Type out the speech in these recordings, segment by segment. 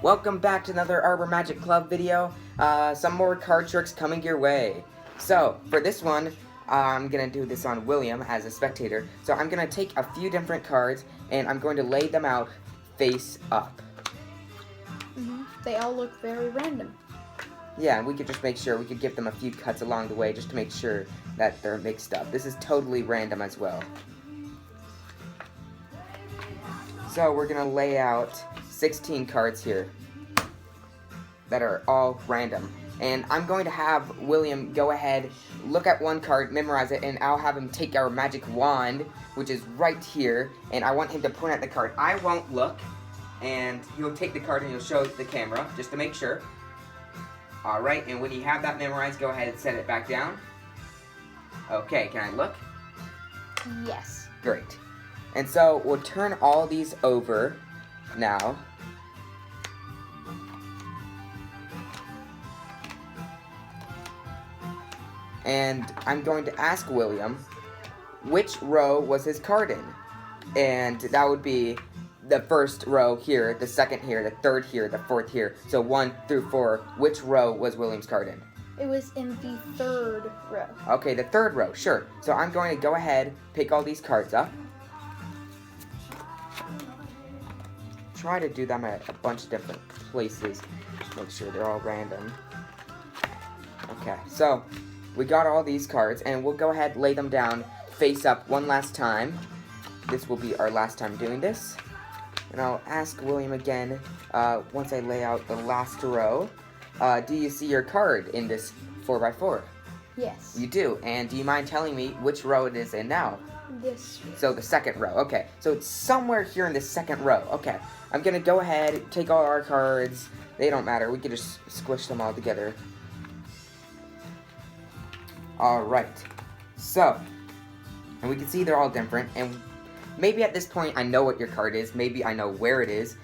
Welcome back to another Arbor Magic Club video. Some more card tricks coming your way. So, for this one, I'm going to do this on William as a spectator. So I'm going to take a few different cards, and I'm going to lay them out face up. They all look very random. Yeah, and we could just make sure, we could give them a few cuts along the way just to make sure that they're mixed up. This is totally random as well. So we're going to lay out 16 cards here that are all random. And I'm going to have William go ahead, look at one card, memorize it, and I'll have him take our magic wand, which is right here, and I want him to point at the card. I won't look, and he'll take the card and he'll show the camera, just to make sure. Alright, and when you have that memorized, go ahead and set it back down. Okay, can I look? Yes. Great. And so, we'll turn all these over now. And I'm going to ask William which row was his card in. And that would be the first row here, the second here, the third here, the fourth here. So 1 through 4, which row was William's card in? It was in the third row. Okay, the third row, sure. So I'm going to go ahead, pick all these cards up. Try to do them at a bunch of different places. Just make sure they're all random. Okay, so we got all these cards, and we'll go ahead, lay them down face up one last time. This will be our last time doing this. And I'll ask William again, once I lay out the last row, do you see your card in this 4x4? Yes. You do, and do you mind telling me which row it is in now? This row. So the second row, okay. So it's somewhere here in the second row, okay. I'm gonna go ahead, take all our cards. They don't matter, we can just squish them all together. Alright, so, and we can see they're all different, and maybe at this point I know what your card is, maybe I know where it is,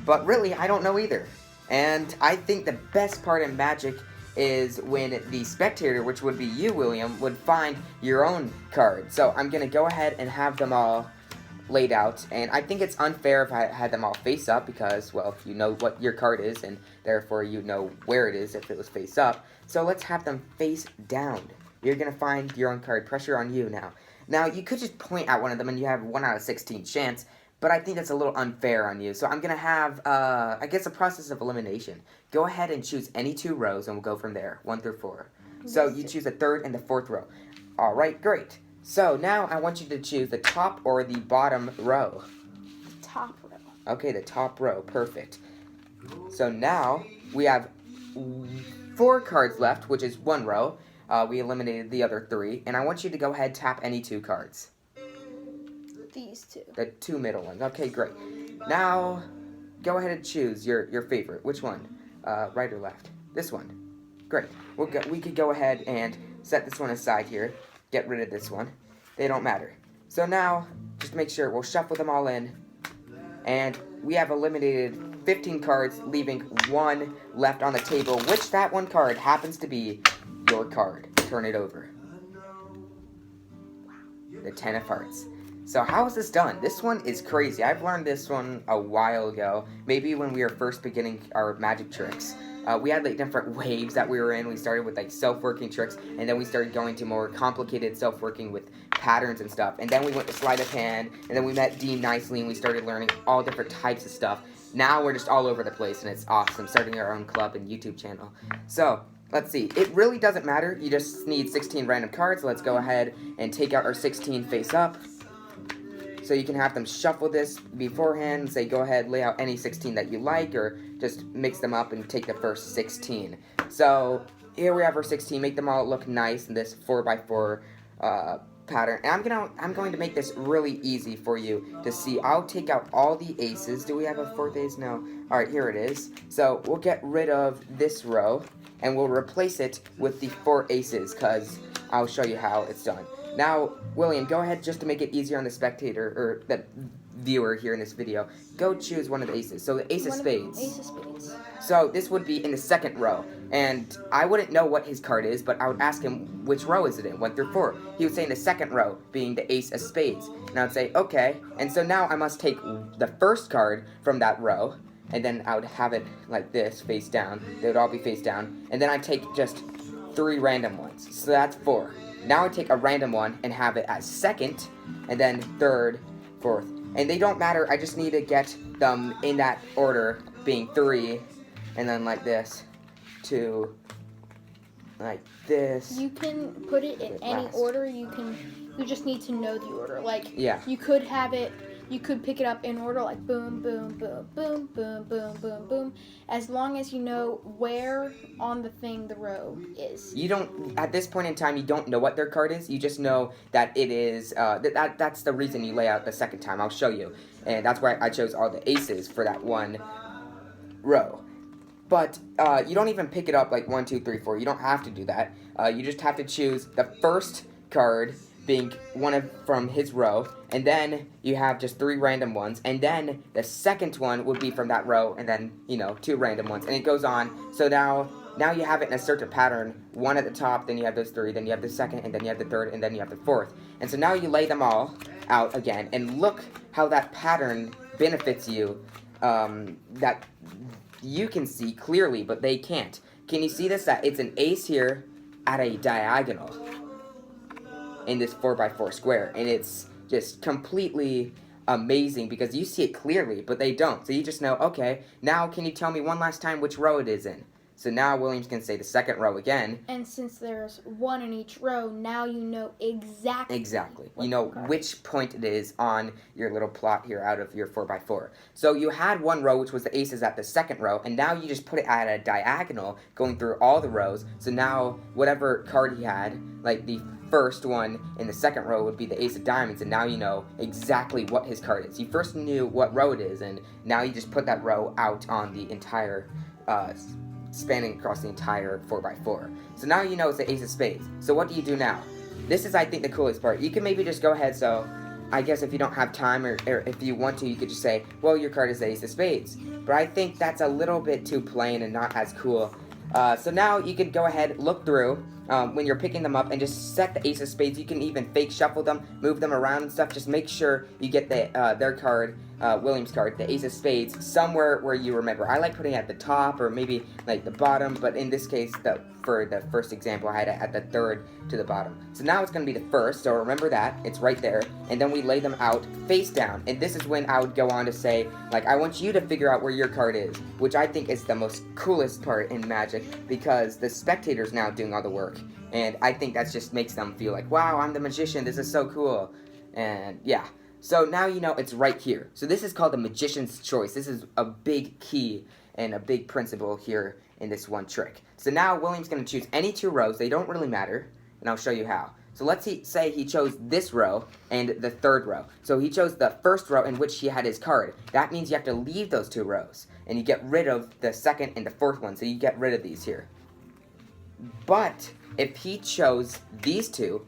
but really I don't know either. And I think the best part in Magic is when the spectator, which would be you, William, would find your own card. So I'm going to go ahead and have them all laid out, and I think it's unfair if I had them all face up because, well, you know what your card is, and therefore you know where it is if it was face up. So let's have them face down. You're going to find your own card. Pressure on you now. Now, you could just point at one of them and you have 1 out of 16 chance, but I think that's a little unfair on you. So I'm going to have, I guess, a process of elimination. Go ahead and choose any 2 rows and we'll go from there, 1 through 4. So you choose the 3rd and the 4th row. Alright, great. So now I want you to choose the top or the bottom row. The top row. Okay, the top row. Perfect. So now we have 4 cards left, which is 1 row. We eliminated the other 3, and I want you to go ahead, tap any 2 cards. These 2. The 2 middle ones. Okay, great. Now, go ahead and choose your favorite. Which one? Right or left? This one. Great. We could go ahead and set this one aside here. Get rid of this one. They don't matter. So now, just make sure we'll shuffle them all in, and we have eliminated 15 cards, leaving 1 left on the table, which that 1 card happens to be your card. Turn it over. Wow. The 10 of Hearts. So how is this done? This one is crazy. I've learned this one a while ago. Maybe when we were first beginning our magic tricks. We had like different waves that we were in. We started with like self-working tricks, and then we started going to more complicated self-working with patterns and stuff. And then we went to sleight of hand, and then we met Dean Nicely, and we started learning all different types of stuff. Now we're just all over the place, and it's awesome, starting our own club and YouTube channel. So, let's see. It really doesn't matter. You just need 16 random cards. Let's go ahead and take out our 16 face up. So you can have them shuffle this beforehand and say, go ahead, lay out any 16 that you like, or just mix them up and take the first 16. So here we have our 16. Make them all look nice in this 4x4 pattern. And I'm going to make this really easy for you to see. I'll take out all the aces. Do we have a 4th ace? No. Alright, here it is. So we'll get rid of this row, and we'll replace it with the 4 aces, because I'll show you how it's done. Now, William, go ahead, just to make it easier on the spectator, or the viewer here in this video, go choose one of the aces. So the ace of spades. Ace of spades. So this would be in the 2nd row, and I wouldn't know what his card is, but I would ask him which row is it in, 1 through 4. He would say in the 2nd row, being the ace of spades. And I would say, okay, and so now I must take the first card from that row, and then I would have it like this, face down. They would all be face down, and then I take just 3 random ones. So that's 4. Now I take a random one and have it as second, and then third, fourth. And they don't matter, I just need to get them in that order, being 3, and then like this, 2, like this. You can put it in any last. order. You just need to know the order. Like, Yeah. you could pick it up in order, like boom, boom, boom, boom, boom, boom, boom, boom, as long as you know where on the thing the row is. You don't, at this point in time, you don't know what their card is. You just know that it is, that's the reason you lay out the second time. I'll show you. And that's why I chose all the aces for that one row. But you don't even pick it up like 1, 2, 3, 4. You don't have to do that. You just have to choose the first card being from his row, and then you have just 3 random ones, and then the second one would be from that row, and then 2 random ones, and it goes on. So now you have it in a certain pattern. 1 at the top, then you have those 3, then you have the second, and then you have the third, and then you have the fourth. And so now you lay them all out again, and look how that pattern benefits you. That you can see clearly, but they can't. Can you see this? That it's an ace here at a diagonal in this 4x4 square, and it's just completely amazing because you see it clearly, but they don't. So you just know, okay, now can you tell me one last time which row it is in? So now William's going to say the second row again. And since there's 1 in each row, now you know exactly. Exactly. You know which point it is on your little plot here out of your 4x4. So you had one row, which was the aces at the second row, and now you just put it at a diagonal going through all the rows. So now whatever card he had, like the first one in the second row would be the ace of diamonds, and now you know exactly what his card is. You first knew what row it is, and now you just put that row out on the entire spanning across the entire 4x4. So now you know it's the ace of spades. So what do you do now? This is, I think, the coolest part. You can maybe just go ahead, so I guess if you don't have time or if you want to, you could just say, well, your card is the ace of spades. But I think that's a little bit too plain and not as cool. So now you can go ahead, look through when you're picking them up and just set the ace of spades. You can even fake shuffle them, move them around and stuff. Just make sure you get their card, William's card, the ace of spades, somewhere where you remember. I like putting it at the top or maybe like the bottom, but in this case, for the first example, I had it at the third to the bottom. So now it's going to be the first, so remember that, it's right there, and then we lay them out face down, and this is when I would go on to say, like, I want you to figure out where your card is, which I think is the most coolest part in Magic, because the spectator's now doing all the work, and I think that just makes them feel like, wow, I'm the magician, this is so cool, and yeah. So now you know it's right here. So this is called the magician's choice. This is a big key and a big principle here in this one trick. So now William's going to choose any 2 rows. They don't really matter, and I'll show you how. So let's say he chose this row and the third row. So he chose the first row in which he had his card. That means you have to leave those 2 rows, and you get rid of the second and the fourth one. So you get rid of these here. But if he chose these 2,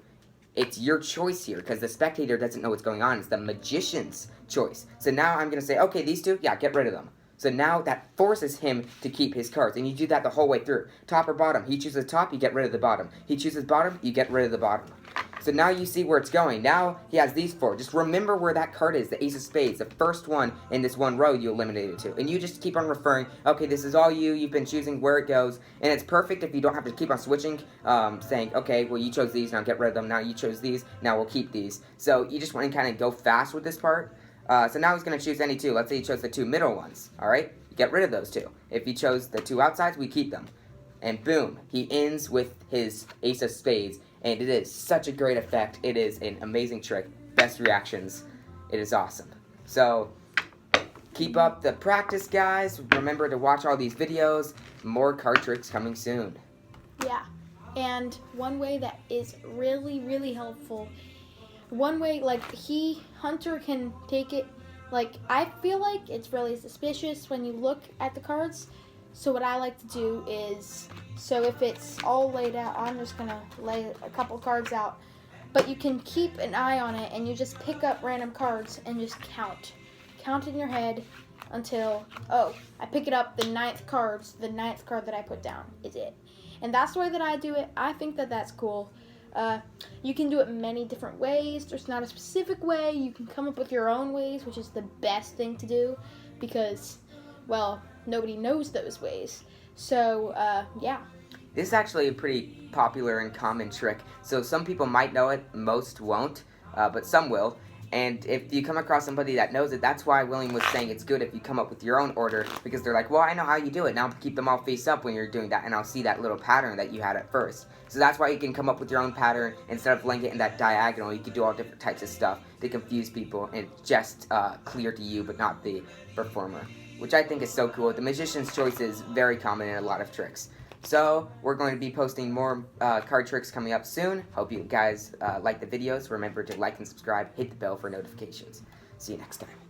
it's your choice here, because the spectator doesn't know what's going on. It's the magician's choice. So now I'm going to say, okay, these 2, yeah, get rid of them. So now that forces him to keep his cards, and you do that the whole way through. Top or bottom. He chooses top, you get rid of the bottom. He chooses bottom, you get rid of the bottom. So now you see where it's going. Now he has these 4. Just remember where that card is, the ace of spades. The first one in this one row you eliminated 2. And you just keep on referring, okay, this is all you've been choosing where it goes. And it's perfect if you don't have to keep on switching, saying, okay, well, you chose these, now get rid of them. Now you chose these, now we'll keep these. So you just want to kind of go fast with this part. So now he's going to choose any 2. Let's say he chose the 2 middle ones, all right? You get rid of those 2. If he chose the 2 outsides, we keep them. And boom, he ends with his ace of spades. And it is such a great effect. It is an amazing trick. Best reactions. It is awesome. So keep up the practice, guys. Remember to watch all these videos. More card tricks coming soon. Yeah. And one way that is really, really helpful, one way, like, Hunter can take it, like, I feel like it's really suspicious when you look at the cards. So what I like to do is, so if it's all laid out, I'm just going to lay a couple cards out. But you can keep an eye on it, and you just pick up random cards and just count. Count in your head until, oh, I pick it up, the 9th card that I put down is it. And that's the way that I do it. I think that that's cool. You can do it many different ways. There's not a specific way. You can come up with your own ways, which is the best thing to do, because well, nobody knows those ways. So, yeah. This is actually a pretty popular and common trick. So some people might know it, most won't, but some will. And if you come across somebody that knows it, that's why William was saying it's good if you come up with your own order, because they're like, well, I know how you do it. Now keep them all face up when you're doing that, and I'll see that little pattern that you had at first. So that's why you can come up with your own pattern. Instead of laying it in that diagonal, you can do all different types of stuff to confuse people, and it's just clear to you, but not the performer, which I think is so cool. The magician's choice is very common in a lot of tricks. So, we're going to be posting more card tricks coming up soon. Hope you guys like the videos. Remember to like and subscribe, hit the bell for notifications. See you next time.